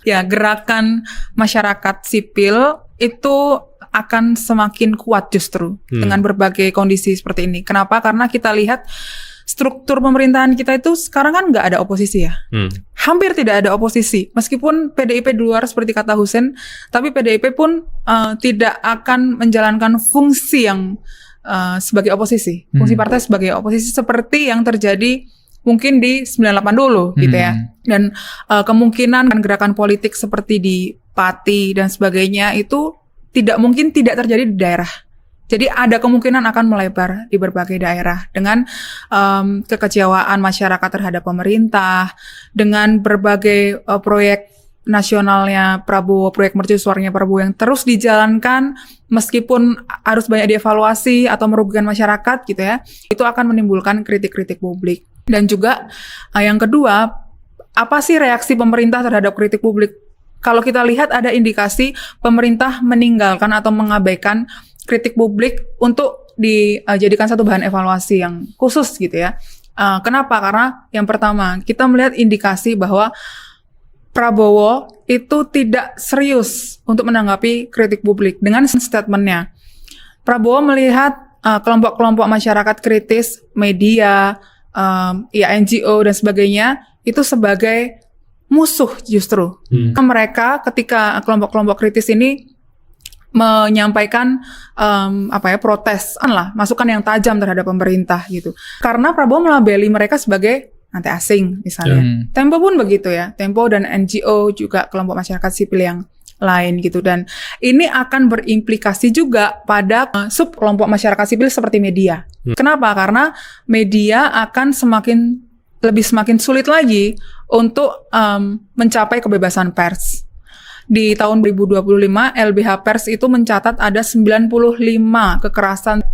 Ya, gerakan masyarakat sipil itu akan semakin kuat justru dengan berbagai kondisi seperti ini. Kenapa? Karena kita lihat struktur pemerintahan kita itu sekarang kan nggak ada oposisi ya. Hampir tidak ada oposisi. Meskipun PDIP di luar seperti kata Husein, tapi PDIP pun tidak akan menjalankan fungsi yang sebagai oposisi. Fungsi partai sebagai oposisi seperti yang terjadi mungkin di 98 dulu gitu ya. Dan kemungkinan gerakan politik seperti di Pati dan sebagainya itu tidak mungkin tidak terjadi di daerah. Jadi ada kemungkinan akan melebar di berbagai daerah dengan kekecewaan masyarakat terhadap pemerintah, dengan berbagai proyek nasionalnya Prabowo, proyek mercusuarnya Prabowo yang terus dijalankan meskipun harus banyak dievaluasi atau merugikan masyarakat gitu ya. Itu akan menimbulkan kritik-kritik publik. Dan juga yang kedua, apa sih reaksi pemerintah terhadap kritik publik? Kalau kita lihat ada indikasi pemerintah meninggalkan atau mengabaikan kritik publik untuk dijadikan satu bahan evaluasi yang khusus gitu ya. Kenapa? Karena yang pertama, kita melihat indikasi bahwa Prabowo itu tidak serius untuk menanggapi kritik publik dengan statementnya. Prabowo melihat kelompok-kelompok masyarakat kritis, media, ya NGO dan sebagainya itu sebagai musuh justru. Mereka ketika kelompok-kelompok kritis ini menyampaikan protes lah, masukan yang tajam terhadap pemerintah gitu. Karena Prabowo melabeli mereka sebagai anti asing misalnya. Tempo pun begitu ya. Tempo dan NGO juga kelompok masyarakat sipil yang lain gitu. Dan ini akan berimplikasi juga pada sub kelompok masyarakat sipil seperti media. Kenapa? Karena media akan semakin sulit lagi untuk mencapai kebebasan pers. Di tahun 2025, LBH Pers itu mencatat ada 95 kekerasan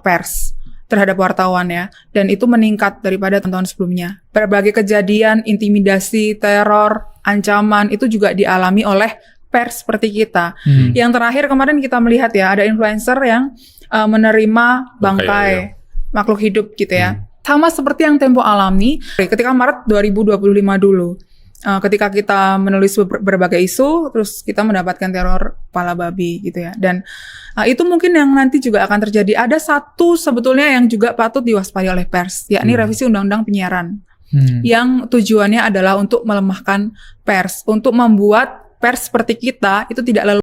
pers terhadap wartawan ya. Dan itu meningkat daripada tahun-tahun sebelumnya. Berbagai kejadian, intimidasi, teror, ancaman itu juga dialami oleh pers seperti kita. Yang terakhir kemarin kita melihat ya, ada influencer yang menerima bangkai makhluk hidup gitu ya. Sama seperti yang Tempo alami ketika Maret 2025 dulu. Ketika kita menulis berbagai isu, terus kita mendapatkan teror kepala babi gitu ya. Dan itu mungkin yang nanti juga akan terjadi. Ada satu sebetulnya yang juga patut diwaspadai oleh pers, yakni revisi Undang-Undang Penyiaran. Yang tujuannya adalah untuk melemahkan pers, untuk membuat pers seperti kita itu tidak